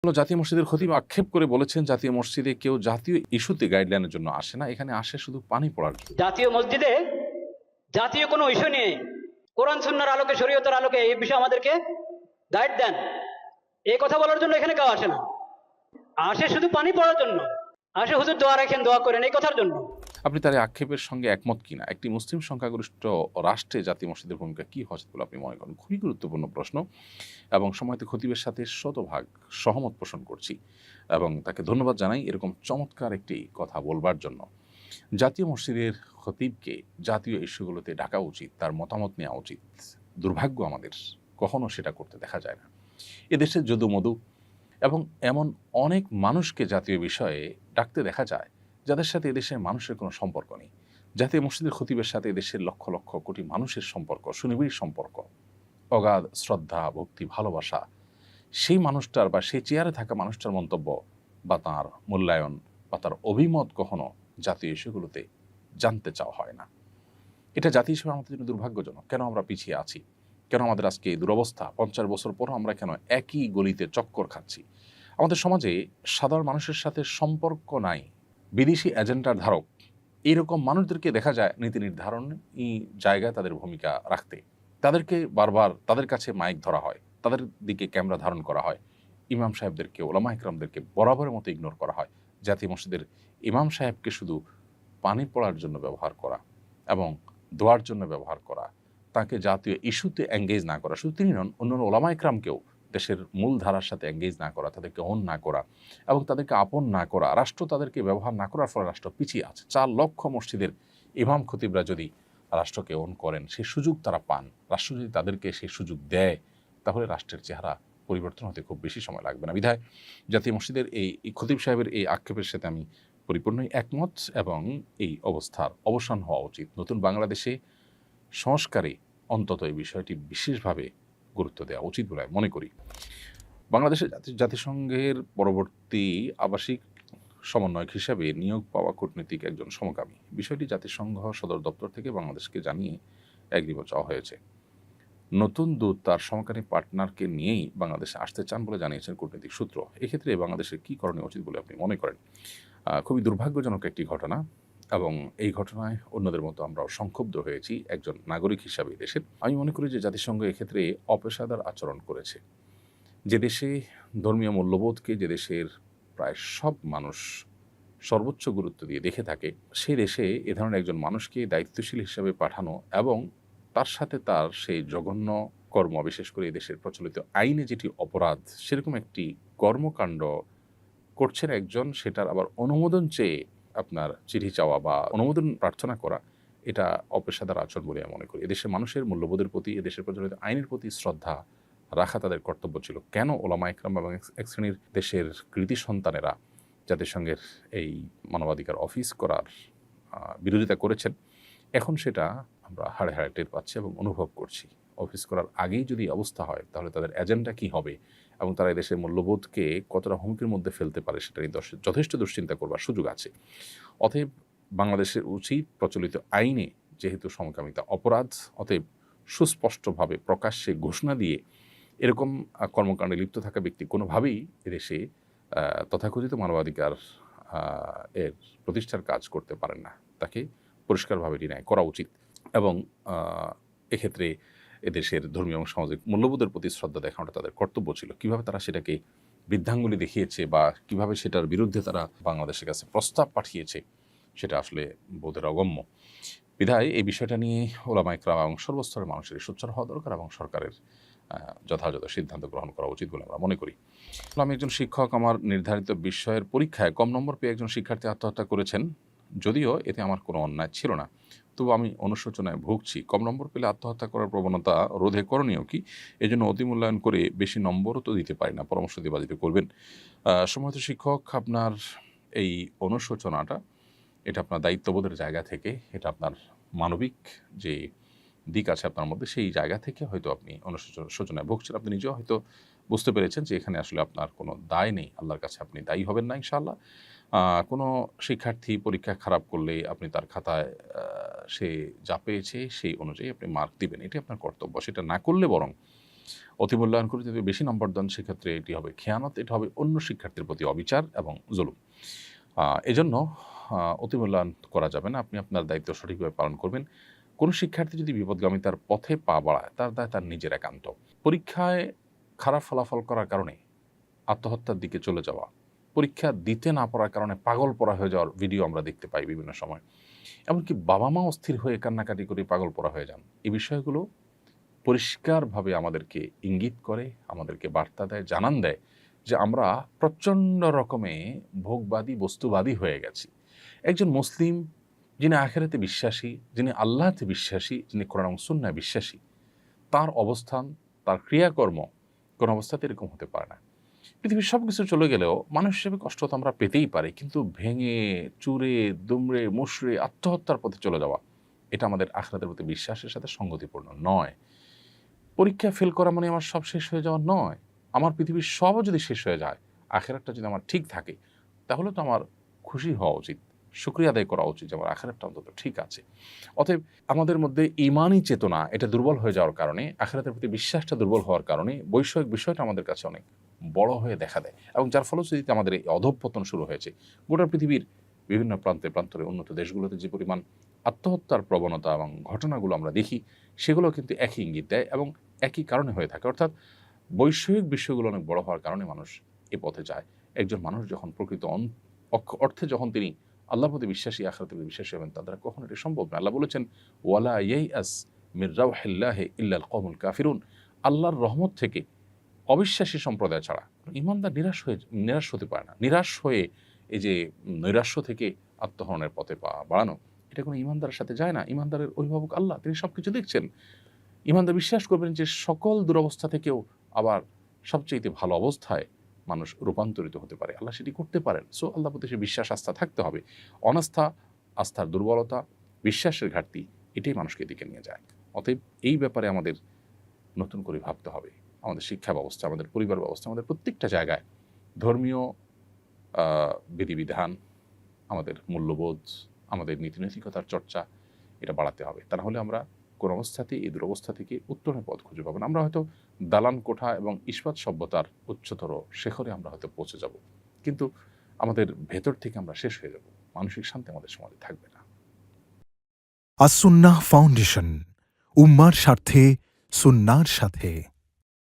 জাতীয় মসজিদের খতিব আক্ষেপ করে বলেছেন, জাতীয় মসজিদে কেউ জাতীয় ইস্যুতে গাইডলাইনের জন্য আসে না, এখানে আসে শুধু পানি পড়ার জন্য। জাতীয় মসজিদে জাতীয় কোনো ইস্যু নিয়ে কোরআন সুন্নাহর আলোকে, শরীয়তের আলোকে এই বিষয়ে আমাদেরকে গাইড দেন, এই কথা বলার জন্য এখানে কেউ আসে না। আসে শুধু পানি পড়ার জন্য, আসে হুজুর দোয়া রাখেন, দোয়া করেন, এই কথার জন্য। আপনি তার এই আক্ষেপের সঙ্গে একমত কিনা? একটি মুসলিম সংখ্যাগরিষ্ঠ রাষ্ট্রে জাতীয় মসজিদের ভূমিকা কি হওয়া উচিত বলে আপনি মনে করেন? খুবই গুরুত্বপূর্ণ প্রশ্ন এবং সময়তে খতিবের সাথে শতভাগ সহমত পোষণ করছি এবং তাকে ধন্যবাদ জানাই এরকম চমৎকার একটি কথা বলবার জন্য। জাতীয় মসজিদের খতিবকে জাতীয় ইস্যুগুলোতে ডাকা উচিত, তার মতামত নেওয়া উচিত। দুর্ভাগ্য আমাদের কখনো সেটা করতে দেখা যায় না। এদেশের যদু মধু এবং এমন অনেক মানুষকে জাতীয় বিষয়ে ডাকতে দেখা যায় যাদের সাথে এদেশের মানুষের কোনো সম্পর্ক নেই। জাতীয় মসজিদের খতিবের সাথে এদেশের লক্ষ লক্ষ কোটি মানুষের সম্পর্ক, সুনিবিড় সম্পর্ক, অগাধ শ্রদ্ধা, ভক্তি, ভালোবাসা। সেই মানুষটার বা সেই চেয়ারে থাকা মানুষটার মন্তব্য বা তাঁর মূল্যায়ন বা তার অভিমত কখনো জাতীয় ইস্যুগুলোতে জানতে চাওয়া হয় না। এটা জাতি হিসেবে আমাদের জন্য দুর্ভাগ্যজনক। কেন আমরা পিছিয়ে আছি? কেন আমাদের আজকে এই দুরবস্থা? ৫০ বছর পরও আমরা কেন একই গলিতে চক্কর খাচ্ছি? আমাদের সমাজে সাধারণ মানুষের সাথে সম্পর্ক নাই, বিদেশি এজেন্ডার ধারক এইরকম মানুষদেরকে দেখা যায় নীতি নির্ধারণী জায়গায় তাদের ভূমিকা রাখতে। তাদেরকে বারবার তাদের কাছে মাইক ধরা হয়, তাদের দিকে ক্যামেরা ধারণ করা হয়। ইমাম সাহেবদেরকে, ওলামা ইকরামদেরকে বরাবরের মতো ইগনোর করা হয়। জাতীয় মসজিদের ইমাম সাহেবকে শুধু পানি পড়ার জন্য ব্যবহার করা এবং দোয়ার জন্য ব্যবহার করা, তাকে জাতীয় ইস্যুতে এঙ্গেজ না করা, শুধু তিনি নন, অন্যান্য ওলামা ইকরামকেও দেশের মূল ধারার সাথে এঙ্গেজ না করা, তাদেরকে অন না করা এবং তাদেরকে আপন না করা, রাষ্ট্র তাদেরকে ব্যবহার না করার ফলে রাষ্ট্র পিছিয়ে আছে। ৪ লক্ষ মসজিদের ইমাম খতিবরা যদি রাষ্ট্রকে অন করেন, সেই সুযোগ তারা পান, রাষ্ট্র যদি তাদেরকে সেই সুযোগ দেয়, তাহলে রাষ্ট্রের চেহারা পরিবর্তন হতে খুব বেশি সময় লাগবে না। বিধায় জাতীয় মসজিদের এই খতিব সাহেবের এই আক্ষেপের সাথে আমি পরিপূর্ণই একমত এবং এই অবস্থার অবসান হওয়া উচিত। নতুন বাংলাদেশে সংস্কারে অন্তত এই বিষয়টি বিশেষভাবে গুরুত্ব দেওয়া উচিত বলে আমি মনে করি। বাংলাদেশে জাতিসংঘের পরবর্তী আবাসিক সমন্বয়ক হিসাবে নিয়োগ পাওয়া কূটনীতিক একজন সমকামী, বিষয়টি জাতিসংঘ সদর দপ্তর থেকে বাংলাদেশকে জানিয়ে এগ্রিমেন্ট চাওয়া হয়েছে। নতুন দূত তার সমকামী পার্টনারকে নিয়েই বাংলাদেশে আসতে চান বলে জানিয়েছেন কূটনৈতিক সূত্র। এক্ষেত্রে বাংলাদেশের কী করণীয় উচিত বলে আপনি মনে করেন? খুবই দুর্ভাগ্যজনক একটি ঘটনা এবং এই ঘটনায় অন্যদের মতো আমরাও সংক্ষুব্ধ হয়েছি একজন নাগরিক হিসাবে দেশের। আমি মনে করি যে জাতিসংঘ এক্ষেত্রে অপেশাদার আচরণ করেছে। যে দেশে ধর্মীয় মূল্যবোধকে, যে দেশের প্রায় সব মানুষ সর্বোচ্চ গুরুত্ব দিয়ে দেখে থাকে, সেই দেশে এ ধরনের একজন মানুষকে দায়িত্বশীল হিসাবে পাঠানো এবং তার সাথে তার সেই জঘন্য কর্ম, বিশেষ করে এই দেশের প্রচলিত আইনে যেটি অপরাধ, সেরকম একটি কর্মকাণ্ড করছেন একজন, সেটার আবার অনুমোদন চেয়ে আপনার চিঠি চাওয়া বা অনুমোদন প্রার্থনা করা, এটা অপেশাদার আচরণ বলে আমি মনে করি। এদেশের মানুষের মূল্যবোধের প্রতি, এদেশের প্রচলিত আইনের প্রতি শ্রদ্ধা রাখা তাদের কর্তব্য ছিল। কেন ওলামা ইকরাম এবং এক শ্রেণীর দেশের কৃতি সন্তানেরা জাতিসংঘের এই মানবাধিকার অফিস করার বিরোধিতা করেছেন, এখন সেটা আমরা হাড়ে হাড়ে টের পাচ্ছি এবং অনুভব করছি। অফিস করার আগেই যদি অবস্থা হয়, তাহলে তাদের এজেন্ডা কী হবে এবং তারা এদেশের মূল্যবোধকে কতটা হুমকির মধ্যে ফেলতে পারে, সেটা নিয়ে যথেষ্ট দুশ্চিন্তা করবার সুযোগ আছে। অতএব বাংলাদেশের উচিত, প্রচলিত আইনে যেহেতু সমকামিতা অপরাধ, অতএব সুস্পষ্টভাবে প্রকাশ্যে ঘোষণা দিয়ে এরকম কর্মকাণ্ডে লিপ্ত থাকা ব্যক্তি কোনোভাবেই এদেশে তথাকথিত মানবাধিকার এর প্রতিষ্ঠার কাজ করতে পারেন না। তাকে পরিষ্কারভাবে ডিনাই করা উচিত এবং এক্ষেত্রে এদেশের ধর্মীয় এবং সামাজিক মূল্যবোধের প্রতি শ্রদ্ধা দেখানোটা তাদের কর্তব্য ছিল। কিভাবে তারা সেটাকে বৃদ্ধাঙ্গুলি দেখিয়েছে বা কিভাবে সেটার বিরুদ্ধে তারা বাংলাদেশের কাছে প্রস্তাব পাঠিয়েছে, সেটা আসলে বোধের অগম্য। বিধায় এই বিষয়টা নিয়ে ওলামা ইকরাম এবং সর্বস্তরের মানুষের সোচ্চার হওয়া দরকার এবং সরকারের যথাযথ সিদ্ধান্ত গ্রহণ করা উচিত বলে আমরা মনে করি। আমি একজন শিক্ষক, আমার নির্ধারিত বিষয়ের পরীক্ষায় কম নম্বর পেয়ে একজন শিক্ষার্থী আত্মহত্যা করেছেন। যদিও এতে আমার কোনো অন্যায় ছিল না, তবু আমি অনুশোচনায় ভুগছি। কম নম্বর পেলে আত্মহত্যা করার প্রবণতা রোধে করণীয় কি? এজন্য অতিমূল্যায়ন করে বেশি নম্বরও তো দিতে পারি না, পরামর্শ দিয়ে বাজিত করবেন। সম্মানিত শিক্ষক, আপনার এই অনুশোচনাটা, এটা আপনার দায়িত্ববোধের জায়গা থেকে, এটা আপনার মানবিক যে দিক আছে আপনার মধ্যে, সেই জায়গা থেকে হয়তো আপনি অনুশোচনায় ভুগছেন। আপনি নিজেও হয়তো বুঝতে পেরেছেন যে এখানে আসলে আপনার কোনো দায় নেই, আল্লাহর কাছে আপনি দায়ী হবেন না ইনশাআল্লাহ। কোনো শিক্ষার্থী পরীক্ষা খারাপ করলে আপনি তার খাতায় সে যা পেয়েছে সেই অনুযায়ী আপনি মার্ক দিবেন, এটি আপনার কর্তব্য। সেটা না করলে বরং অতি মূল্যায়ন করে যদি বেশি নম্বর দেন সেক্ষেত্রে এটি হবে খেয়ানত, এটা হবে অন্য শিক্ষার্থীর প্রতি অবিচার এবং জুলুম। এজন্য অতি মূল্যায়ন করা যাবে না। আপনি আপনার দায়িত্ব সঠিকভাবে পালন করবেন। কোনো শিক্ষার্থী যদি বিপদগামিতার পথে পা বাড়ায় তার দায় তার নিজের একান্ত। পরীক্ষায় খারাপ ফলাফল করার কারণে আত্মহত্যার দিকে চলে যাওয়া, পরীক্ষা দিতে না পারার কারণে পাগল পড়া হয়ে যাওয়ার ভিডিও আমরা দেখতে পাই বিভিন্ন সময়। এমনকি বাবা মা অস্থির হয়ে কান্নাকাটি করে পাগল পড়া হয়ে যান। এই বিষয়গুলো পরিষ্কারভাবে আমাদেরকে ইঙ্গিত করে, আমাদেরকে বার্তা দেয়, জানান দেয় যে আমরা প্রচণ্ড রকমে ভোগবাদী, বস্তুবাদী হয়ে গেছি। একজন মুসলিম যিনি আখিরাতে বিশ্বাসী, যিনি আল্লাহতে বিশ্বাসী, যিনি কোরআন এবং সুন্নাহয় বিশ্বাসী, তার অবস্থান, তার ক্রিয়াকর্ম কোনো অবস্থাতে এরকম হতে পারে না। পৃথিবীর সব কিছু চলে গেলেও মানুষ হিসেবে কষ্ট তো আমরা পেতেই পারি, কিন্তু ভেঙে চুরে দুমড়ে মুষড়ে আত্মহত্যার পথে চলে যাওয়া, এটা আমাদের আখিরাতের প্রতি বিশ্বাসের সাথে সঙ্গতিপূর্ণ নয়। পরীক্ষা ফেল করা মানে আমার সব শেষ হয়ে যাওয়া নয়। আমার পৃথিবীর সবও যদি শেষ হয়ে যায়, আখিরাতটা যদি আমার ঠিক থাকে, তাহলে তো আমার খুশি হওয়া উচিত, শুকরিয়া আদায় করা উচিত যে আমার আখিরাতটা অন্তত ঠিক আছে। অতএব আমাদের মধ্যে ঈমানি চেতনা এটা দুর্বল হয়ে যাওয়ার কারণে, আখিরাতের প্রতি বিশ্বাসটা দুর্বল হওয়ার কারণে বৈষয়িক বিষয়টা আমাদের কাছে অনেক বড় হয়ে দেখা দেয়, এবং যার ফলশ্রুতিতে আমাদের এই অধঃপতন শুরু হয়েছে। গোটা পৃথিবীর বিভিন্ন প্রান্তে প্রান্তরে উন্নত দেশগুলোতে যে পরিমাণ আত্মহত্যার প্রবণতা এবং ঘটনাগুলো আমরা দেখি, সেগুলো কিন্তু একই ইঙ্গিত দেয় এবং একই কারণে হয়ে থাকে। অর্থাৎ বৈষয়িক বিষয়গুলো অনেক বড় হওয়ার কারণে মানুষ এ পথে যায়। একজন মানুষ যখন প্রকৃত অর্থে যখন তিনি আল্লাহর প্রতি বিশ্বাসী, আখিরাতের প্রতি বিশ্বাসী হবেন, তার দ্বারা কখনো এটা সম্ভব না। আল্লাহ বলেছেন, ওয়ালা ইয়াইআস মির রাউহিল্লাহি ইল্লাল কওমুল কাফিরুন। আল্লাহর রহমত থেকে অবিশ্বাসী সম্প্রদায় ছাড়া ঈমানদার নিরাশ হতে পারে না। নিরাশ হয়ে এই যে নৈরাশ্য থেকে আত্মহরণের পথে পা বাড়ানো, এটা কোনো ঈমানদারের সাথে যায় না। ঈমানদারের অভিভাবক আল্লাহ, তিনি সবকিছু দেখছেন। ঈমানদার বিশ্বাস করবেন যে সকল দুরবস্থা থেকেও আবার সবচেয়ে ভালো অবস্থায় মানুষ রূপান্তরিত হতে পারে, আল্লাহ সেটি করতে পারেন। সো আল্লাহ প্রতি সে বিশ্বাস, আস্থা থাকতে হবে। অনাস্থা, আস্থার দুর্বলতা, বিশ্বাসের ঘাটতি, এটাই মানুষকে দিকে নিয়ে যায়। অতএব এই ব্যাপারে আমাদের নতুন করে ভাবতে হবে। আমাদের শিক্ষা ব্যবস্থা, আমাদের পরিবার ব্যবস্থা, আমাদের প্রত্যেকটা জায়গায় ধর্মীয় বিধিবিধান, আমাদের মূল্যবোধ, আমাদের নীতিনৈতিকতার চর্চা, এটা বাড়াতে হবে। তা না হলে আমরা কোন অবস্থাতেই এই দুরবস্থা থেকে উত্তরণের পথ খুঁজে পাবো না। আমরা হয়তো দালান কোঠা এবং ইস্পাত সভ্যতার উচ্চতর শেখরে আমরা হয়তো পৌঁছে যাব, কিন্তু আমাদের ভেতর থেকে আমরা শেষ হয়ে যাব। মানসিক শান্তি আমাদের সমাজে থাকবে না। আস-সুন্নাহ ফাউন্ডেশন, উম্মার স্বার্থে সুন্নাহর সাথে।